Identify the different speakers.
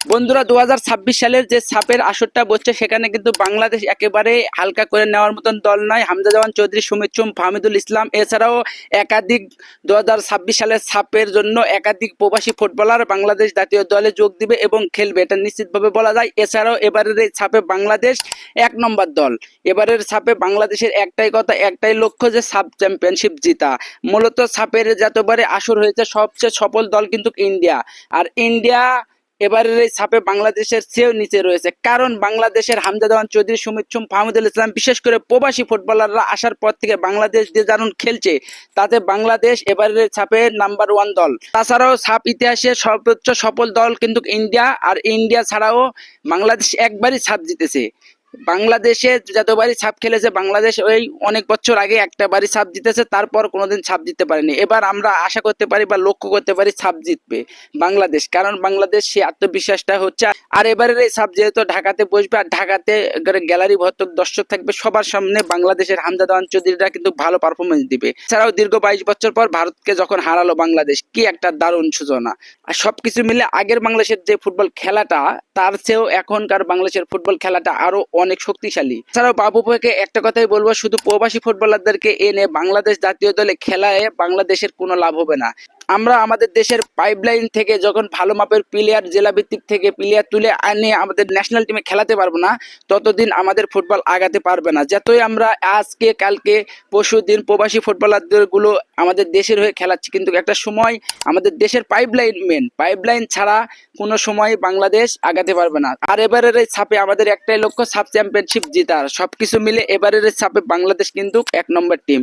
Speaker 1: বন্ধুরা, 2026 সালের যে সাপের আসরটা বসছে সেখানে কিন্তু বাংলাদেশ একেবারে হালকা করে নেওয়ার মতন দল নয়। হামজা জামান চৌধুরী, সুমিত চুম, ফাহমিদুল ইসলাম এছাড়াও একাধিক 2026 সালের সাপের জন্য একাধিক প্রবাসী ফুটবলার বাংলাদেশ জাতীয় দলে যোগ দিবে এবং খেলবে, এটা নিশ্চিতভাবে বলা যায়। এছাড়াও এবারের এই সাপে বাংলাদেশ 1 নম্বর দল। এবারের সাপে বাংলাদেশের একটাই কথা, একটাই লক্ষ্য, যে সাব চ্যাম্পিয়নশিপ জিতা। মূলত সাপের যতবারে আসর হয়েছে সবচেয়ে সফল দল কিন্তু ইন্ডিয়া। আর ইন্ডিয়া এবারের এই সাপে বাংলাদেশের চেয়েও নিচে রয়েছে, কারণ বাংলাদেশের হামজা জামান চৌধুরী, সুমিত চুম, ফাহমিদুল ইসলাম বিশেষ করে প্রবাসী ফুটবলাররা আসার পর থেকে বাংলাদেশ যে দারুণ খেলছে, তাতে বাংলাদেশ এবারের সাপে নাম্বার 1 দল। তাছাড়াও সাপ ইতিহাসে সর্বোচ্চ সফল দল কিন্তু ইন্ডিয়া, আর ইন্ডিয়া ছাড়াও বাংলাদেশ একবারই সাপ জিতেছে। বাংলাদেশে যতবারই সাপ খেলেছে বাংলাদেশ ওই অনেক বছর আগে একটা বারই সাপ জিতেছে, তারপর কোনোদিন সাপ জিততে পারেনি। এবার আমরা আশা করতে পারি বা লক্ষ্য করতে পারি সাপ জিতবে বাংলাদেশ, কারণ বাংলাদেশ সেই আত্মবিশ্বাসটা হচ্ছে। আর এবারের এই সাপ যেহেতু ঢাকাতে বসবে, আর ঢাকাতে গ্যালারি ভর্তি দর্শক থাকবে, সবার সামনে বাংলাদেশের হামজা জামান চৌধুরীরা কিন্তু ভালো পারফরমেন্স দিবে। এছাড়াও দীর্ঘ 22 বছর পর ভারতকে যখন হারালো বাংলাদেশ, কি একটা দারুণ সূচনা। আর সবকিছু মিলে আগের বাংলাদেশের যে ফুটবল খেলাটা, তার চেয়েও এখনকার বাংলাদেশের ফুটবল খেলাটা আরো অনেক শক্তিশালী। এছাড়াও বাবু ভাইকে একটা কথাই বলবো, শুধু প্রবাসী ফুটবলারদেরকে এনে বাংলাদেশ জাতীয় দলে খেলায় বাংলাদেশের কোনো লাভ হবে না। আমরা আমাদের দেশের পাইপলাইন থেকে যখন ভালো মাপের প্লেয়ার, জেলা ভিত্তিক থেকে প্লেয়ার তুলে আনে আমাদের ন্যাশনাল টিমে খেলাতে পারবো না, ততদিন আমাদের ফুটবল আগাতে পারবে না। যতই আমরা আজকে কালকে পরশু দিন প্রবাসী ফুটবলারদের গুলো আমাদের দেশের হয়ে খেলাচ্ছি, কিন্তু একটা সময় আমাদের দেশের পাইপলাইন মেন, পাইপলাইন ছাড়া কোনো সময় বাংলাদেশ আগাতে পারবে না। আর এবারের এই সাপে আমাদের একটাই লক্ষ্য, সাব চ্যাম্পিয়নশিপ জেতার। সবকিছু মিলে এবারের এই সাপে বাংলাদেশ কিন্তু 1 নম্বর টিম।